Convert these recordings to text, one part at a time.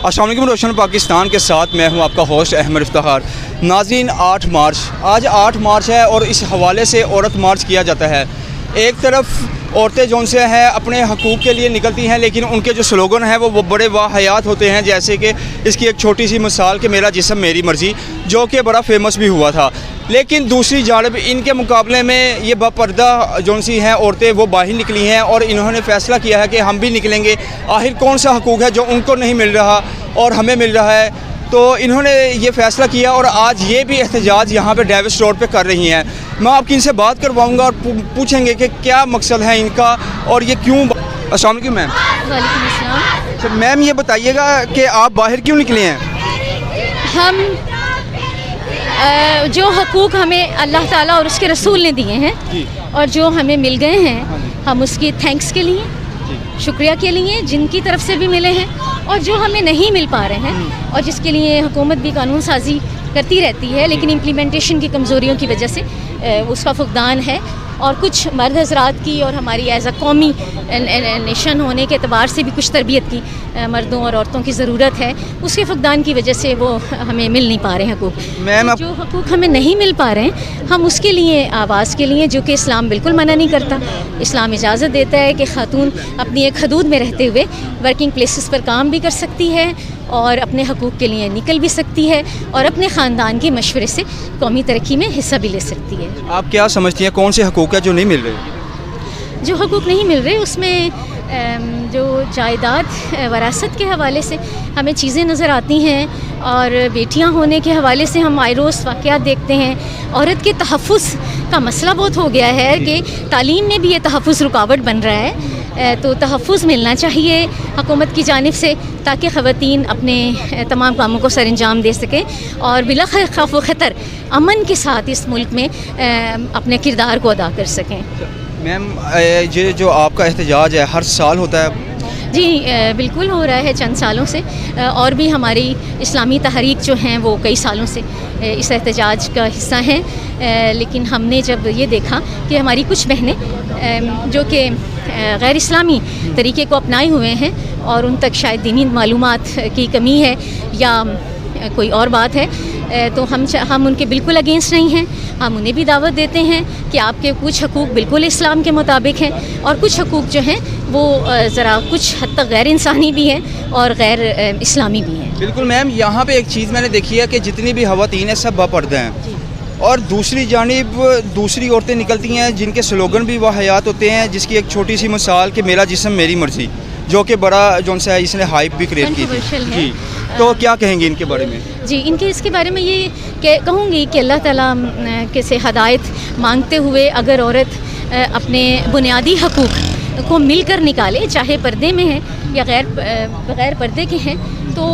السلام علیکم، روشن پاکستان کے ساتھ میں ہوں آپ کا ہوسٹ احمد افتخار۔ ناظرین، 8 مارچ آج 8 مارچ ہے اور اس حوالے سے عورت مارچ کیا جاتا ہے۔ ایک طرف عورتیں جو ان سے ہیں اپنے حقوق کے لیے نکلتی ہیں، لیکن ان کے جو سلوگن ہیں وہ بڑے واحیات ہوتے ہیں، جیسے کہ اس کی ایک چھوٹی سی مثال کہ میرا جسم میری مرضی، جو کہ بڑا فیمس بھی ہوا تھا۔ لیکن دوسری جانب ان کے مقابلے میں یہ با پردہ جو سی ہیں عورتیں وہ باہر نکلی ہیں اور انہوں نے فیصلہ کیا ہے کہ ہم بھی نکلیں گے۔ آخر کون سا حقوق ہے جو ان کو نہیں مل رہا اور ہمیں مل رہا ہے؟ تو انہوں نے یہ فیصلہ کیا اور آج یہ بھی احتجاج یہاں پہ ڈیوس روڈ پہ کر رہی ہیں۔ میں آپ کی ان سے بات کرواؤں گا اور پوچھیں گے کہ کیا مقصد ہے ان کا اور یہ کیوں۔ السلام علیکم میم۔ وعلیکم السلام۔ اچھا میم، یہ بتائیے گا کہ آپ باہر کیوں نکلے ہیں؟ ہم جو حقوق ہمیں اللہ تعالیٰ اور اس کے رسول نے دیے ہیں اور جو ہمیں مل گئے ہیں، ہم اس کی تھینکس کے لیے، شکریہ کے لیے جن کی طرف سے بھی ملے ہیں، اور جو ہمیں نہیں مل پا رہے ہیں اور جس کے لیے حکومت بھی قانون سازی کرتی رہتی ہے لیکن امپلیمنٹیشن کی کمزوریوں کی وجہ سے اس کا فقدان ہے، اور کچھ مرد حضرات کی اور ہماری ایز اے قومی نیشن ہونے کے اعتبار سے بھی کچھ تربیت کی مردوں اور عورتوں کی ضرورت ہے، اس کے فقدان کی وجہ سے وہ ہمیں مل نہیں پا رہے ہیں حقوق۔ میم جو حقوق ہمیں نہیں مل پا رہے ہیں، ہم اس کے لیے آواز کے لیے، جو کہ اسلام بالکل منع نہیں کرتا۔ اسلام اجازت دیتا ہے کہ خاتون اپنی ایک حدود میں رہتے ہوئے ورکنگ پلیسز پر کام بھی کر سکتی ہے اور اپنے حقوق کے لیے نکل بھی سکتی ہے اور اپنے خاندان کے مشورے سے قومی ترقی میں حصہ بھی لے سکتی ہے۔ آپ کیا سمجھتی ہیں کون سے حقوق ہیں جو نہیں مل رہے؟ جو حقوق نہیں مل رہے اس میں جو جائیداد وراثت کے حوالے سے ہمیں چیزیں نظر آتی ہیں، اور بیٹیاں ہونے کے حوالے سے ہم آئے روز واقعات دیکھتے ہیں۔ عورت کے تحفظ کا مسئلہ بہت ہو گیا ہے کہ تعلیم میں بھی یہ تحفظ رکاوٹ بن رہا ہے، تو تحفظ ملنا چاہیے حکومت کی جانب سے تاکہ خواتین اپنے تمام کاموں کو سر انجام دے سکیں اور بلا خوف و خطر امن کے ساتھ اس ملک میں اپنے کردار کو ادا کر سکیں۔ میم، یہ جو آپ کا احتجاج ہے ہر سال ہوتا ہے؟ جی بالکل ہو رہا ہے چند سالوں سے، اور بھی ہماری اسلامی تحریک جو ہیں وہ کئی سالوں سے اس احتجاج کا حصہ ہیں، لیکن ہم نے جب یہ دیکھا کہ ہماری کچھ بہنیں جو کہ غیر اسلامی طریقے کو اپنائے ہوئے ہیں اور ان تک شاید دینی معلومات کی کمی ہے یا کوئی اور بات ہے، تو ہم ان کے بالکل اگینسٹ نہیں ہیں۔ ہم انہیں بھی دعوت دیتے ہیں کہ آپ کے کچھ حقوق بالکل اسلام کے مطابق ہیں اور کچھ حقوق جو ہیں وہ ذرا کچھ حد تک غیر انسانی بھی ہیں اور غیر اسلامی بھی ہیں۔ بالکل میم، یہاں پہ ایک چیز میں نے دیکھی ہے کہ جتنی بھی خواتین ہیں سب باپردہ ہیں، اور دوسری جانب دوسری عورتیں نکلتی ہیں جن کے سلوگن بھی واحیات ہوتے ہیں، جس کی ایک چھوٹی سی مثال کہ میرا جسم میری مرضی، جو کہ بڑا جو سا اس نے ہائپ بھی کریٹ کی تھی۔ جی، تو کیا کہیں گے ان کے بارے میں؟ جی، اس کے بارے میں یہ کہوں گی کہ اللہ تعالیٰ کے سے ہدایت مانگتے ہوئے اگر عورت اپنے بنیادی حقوق کو مل کر نکالے، چاہے پردے میں ہیں یا بغیر پردے کے ہیں، تو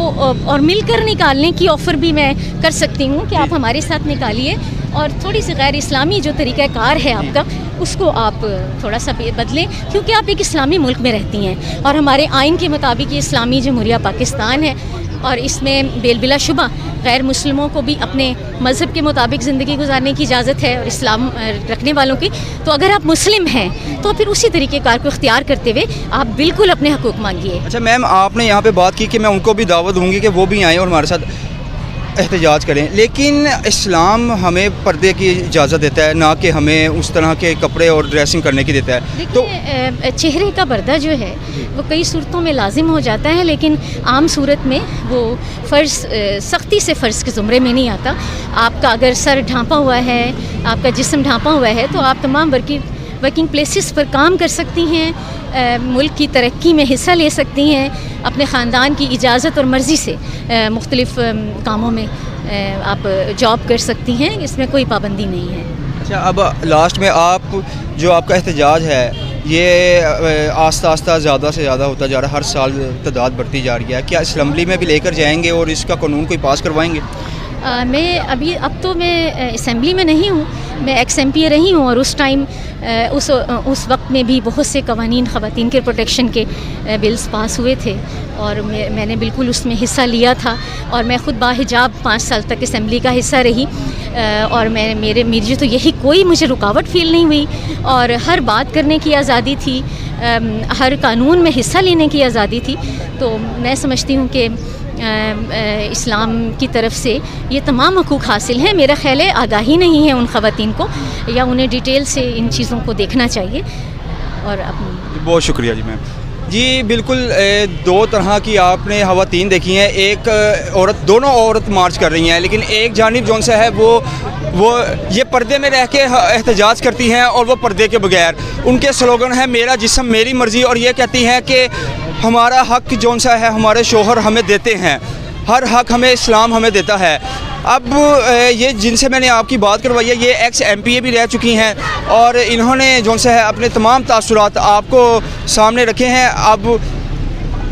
اور مل کر نکالنے کی آفر بھی میں کر سکتی ہوں کہ آپ ہمارے ساتھ نکالیے، اور تھوڑی سی غیر اسلامی جو طریقہ کار ہے آپ کا اس کو آپ تھوڑا سا بدلیں، کیونکہ آپ ایک اسلامی ملک میں رہتی ہیں اور ہمارے آئین کے مطابق یہ اسلامی جمہوریہ پاکستان ہے، اور اس میں بلا شبہ غیر مسلموں کو بھی اپنے مذہب کے مطابق زندگی گزارنے کی اجازت ہے، اور اسلام رکھنے والوں کی۔ تو اگر آپ مسلم ہیں تو پھر اسی طریقہ کار کو اختیار کرتے ہوئے آپ بالکل اپنے حقوق مانگیے۔ اچھا میم، آپ نے یہاں پہ بات کی کہ میں ان کو بھی دعوت دوں گی کہ وہ بھی آئیں اور ہمارے ساتھ احتجاج کریں، لیکن اسلام ہمیں پردے کی اجازت دیتا ہے، نہ کہ ہمیں اس طرح کے کپڑے اور ڈریسنگ کرنے کی دیتا ہے۔ تو چہرے کا پردہ جو ہے وہ کئی صورتوں میں لازم ہو جاتا ہے، لیکن عام صورت میں وہ فرض سختی سے فرض کے زمرے میں نہیں آتا۔ آپ کا اگر سر ڈھانپا ہوا ہے، آپ کا جسم ڈھانپا ہوا ہے، تو آپ تمام ورکنگ پلیسز پر کام کر سکتی ہیں، ملک کی ترقی میں حصہ لے سکتی ہیں، اپنے خاندان کی اجازت اور مرضی سے مختلف کاموں میں آپ جاب کر سکتی ہیں، اس میں کوئی پابندی نہیں ہے۔ اچھا، اب لاسٹ میں آپ کا احتجاج ہے یہ آہستہ آہستہ زیادہ سے زیادہ ہوتا جا رہا ہے، ہر سال تعداد بڑھتی جا رہی ہے، کیا اسمبلی میں بھی لے کر جائیں گے اور اس کا قانون کوئی پاس کروائیں گے؟ اب تو میں اسمبلی میں نہیں ہوں، میں ایکس ایم پی رہی ہوں، اور اس ٹائم اس وقت میں بھی بہت سے قوانین خواتین کے پروٹیکشن کے بلز پاس ہوئے تھے، اور میں نے بالکل اس میں حصہ لیا تھا، اور میں خود باحجاب 5 سال تک اسمبلی کا حصہ رہی، اور میری تو یہی کوئی مجھے رکاوٹ فیل نہیں ہوئی، اور ہر بات کرنے کی آزادی تھی، ہر قانون میں حصہ لینے کی آزادی تھی۔ تو میں سمجھتی ہوں کہ اسلام کی طرف سے یہ تمام حقوق حاصل ہیں. میرا خیال ہے آگاہی نہیں ہے ان خواتین کو, یا انہیں ڈیٹیل سے ان چیزوں کو دیکھنا چاہیے. اور بہت شکریہ جی میم. جی بالکل دو طرح کی آپ نے خواتین دیکھی ہیں. ایک عورت, دونوں عورت مارچ کر رہی ہیں, لیکن ایک جانب جون سا ہے وہ یہ پردے میں رہ کے احتجاج کرتی ہیں اور وہ پردے کے بغیر. ان کے سلوگن ہے میرا جسم میری مرضی, اور یہ کہتی ہیں کہ ہمارا حق جون سا ہے ہمارے شوہر ہمیں دیتے ہیں, ہر حق ہمیں اسلام ہمیں دیتا ہے. اب یہ جن سے میں نے آپ کی بات کروائی ہے یہ ایکس MP بھی رہ چکی ہیں, اور انہوں نے جون سا ہے اپنے تمام تاثرات آپ کو سامنے رکھے ہیں. اب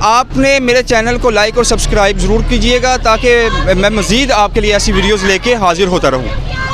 آپ نے میرے چینل کو لائک اور سبسکرائب ضرور کیجئے گا تاکہ میں مزید آپ کے لیے ایسی ویڈیوز لے کے حاضر ہوتا رہوں.